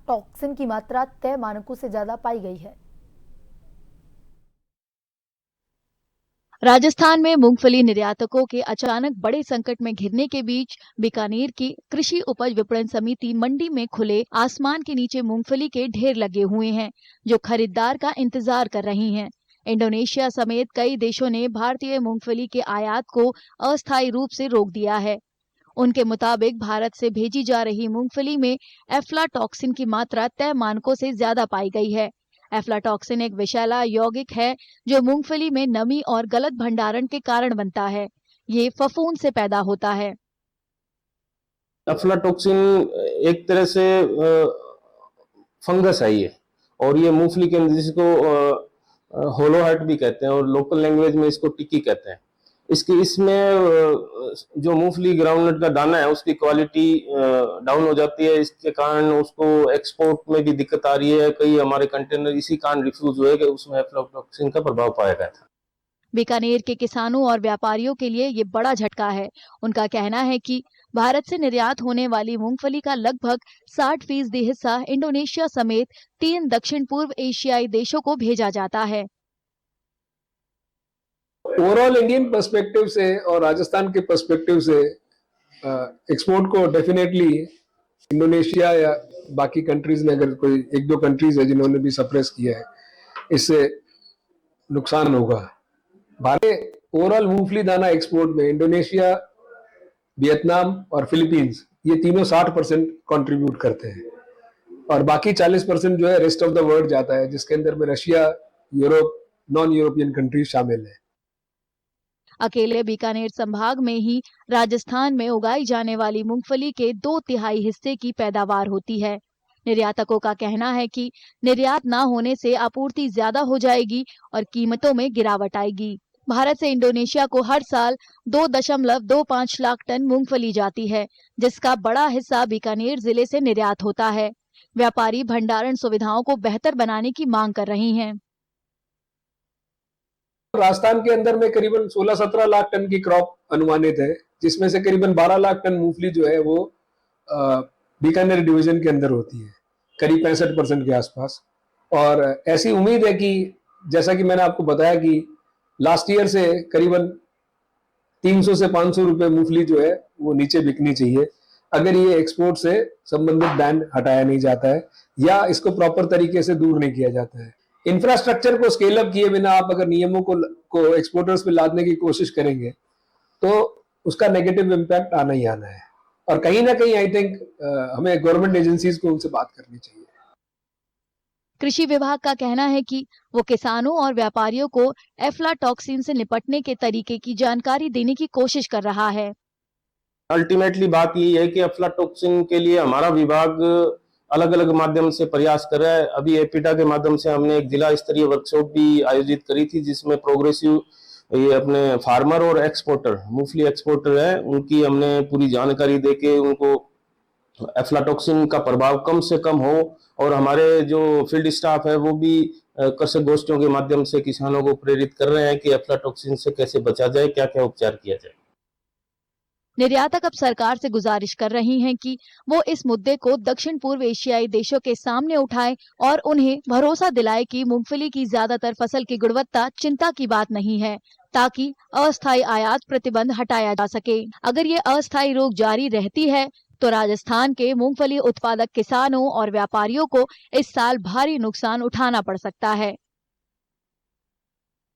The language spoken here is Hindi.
टॉक्सिन की मात्रा तय मानकों से ज्यादा पाई गई है। राजस्थान में मूंगफली निर्यातकों के अचानक बड़े संकट में घिरने के बीच बीकानेर की कृषि उपज विपणन समिति मंडी में खुले आसमान के नीचे मूंगफली के ढेर लगे हुए हैं, जो खरीदार का इंतजार कर रही हैं। इंडोनेशिया समेत कई देशों ने भारतीय मूंगफली के आयात को अस्थायी रूप से रोक दिया है। उनके मुताबिक भारत से भेजी जा रही मूंगफली में एफ्लाटॉक्सिन की मात्रा तय मानकों से ज्यादा पाई गई है। एफ्लाटॉक्सिन एक विषैला यौगिक है जो मूंगफली में नमी और गलत भंडारण के कारण बनता है। ये फफूंद से पैदा होता है। एफ्लाटॉक्सिन एक तरह से फंगस है ये, और ये मूंगफली के अंदर जिसको होलो हार्ट भी कहते हैं और लोकल लैंग्वेज में इसको टिक्की कहते हैं। इसमें जो मूंगफली ग्राउंडनट का दाना है उसकी क्वालिटी डाउन हो जाती है। इसके कारण उसको एक्सपोर्ट में भी दिक्कत आ रही है। कई हमारे कंटेनर इसी कारण रिफ्यूज हुए कि उसमें एफ्लाटॉक्सिन का प्रभाव पाया गया था। बीकानेर के किसानों और व्यापारियों के लिए ये बड़ा झटका है। उनका कहना है कि भारत से निर्यात होने वाली मूंगफली का लगभग 60% हिस्सा इंडोनेशिया समेत 3 दक्षिण पूर्व एशियाई देशों को भेजा जाता है। ओवरऑल इंडियन पर्सपेक्टिव से और राजस्थान के पर्सपेक्टिव से एक्सपोर्ट को डेफिनेटली इंडोनेशिया या बाकी कंट्रीज में, अगर कोई 1-2 कंट्रीज है जिन्होंने भी सप्रेस किया है, इससे नुकसान होगा। भारत ओवरऑल मूंगफली दाना एक्सपोर्ट में इंडोनेशिया, वियतनाम और फिलीपींस, ये तीनों 60% कंट्रीब्यूट करते हैं और बाकी 40% जो है रेस्ट ऑफ द वर्ल्ड जाता है, जिसके अंदर में Russia, Europe, non European countries शामिल है। अकेले बीकानेर संभाग में ही राजस्थान में उगाई जाने वाली मूंगफली के 2/3 हिस्से की पैदावार होती है। निर्यातकों का कहना है कि निर्यात न होने से आपूर्ति ज्यादा हो जाएगी और कीमतों में गिरावट आएगी। भारत से इंडोनेशिया को हर साल 2.25 लाख टन मूंगफली जाती है, जिसका बड़ा हिस्सा बीकानेर जिले से निर्यात होता है। व्यापारी भंडारण सुविधाओं को बेहतर बनाने की मांग कर रही हैं। राजस्थान के अंदर में करीबन 16-17 लाख टन की क्रॉप अनुमानित है, जिसमें से करीबन 12 लाख टन मूंगफली जो है वो बीकानेर डिवीजन के अंदर होती है, करीब 65% के आसपास। और ऐसी उम्मीद है कि जैसा कि मैंने आपको बताया कि लास्ट ईयर से करीबन 300 से 500 रुपए मूंगफली जो है वो नीचे बिकनी चाहिए, अगर ये एक्सपोर्ट से संबंधित बैन हटाया नहीं जाता है या इसको प्रॉपर तरीके से दूर नहीं किया जाता है। इंफ्रास्ट्रक्चर को स्केल अप किए बिना आप अगर नियमों को एक्सपोर्टर्स पे लादने की कोशिश करेंगे तो उसका नेगेटिव इम्पैक्ट आना ही आना है। और कहीं ना कहीं आई थिंक हमें गवर्नमेंट एजेंसीज को उनसे बात करनी चाहिए। कृषि विभाग का कहना है कि वो किसानों और व्यापारियों को एफ्लाटॉक्सिन से निपटने के तरीके की जानकारी देने की कोशिश कर रहा है। अल्टीमेटली बात यही है कि एफ्लाटॉक्सिन के लिए हमारा विभाग अलग अलग माध्यम से प्रयास कर रहा है। अभी एपिटा के माध्यम से हमने एक जिला स्तरीय वर्कशॉप भी आयोजित करी थी, जिसमें प्रोग्रेसिव ये अपने फार्मर और एक्सपोर्टर, मूंगफली एक्सपोर्टर है, उनकी हमने पूरी जानकारी देके उनको एफ्लाटॉक्सिन का प्रभाव कम से कम हो, और हमारे जो फील्ड स्टाफ है वो भी कृषक गोष्ठियों के माध्यम से किसानों को प्रेरित कर रहे हैं कि एफ्लाटॉक्सिन से कैसे बचा जाए, क्या क्या उपचार किया जाए। निर्यातक अब सरकार से गुजारिश कर रही हैं कि वो इस मुद्दे को दक्षिण पूर्व एशियाई देशों के सामने उठाए और उन्हें भरोसा दिलाए कि मूंगफली की ज्यादातर फसल की गुणवत्ता चिंता की बात नहीं है, ताकि अस्थायी आयात प्रतिबंध हटाया जा सके। अगर ये अस्थायी रोक जारी रहती है तो राजस्थान के मूंगफली उत्पादक किसानों और व्यापारियों को इस साल भारी नुकसान उठाना पड़ सकता है।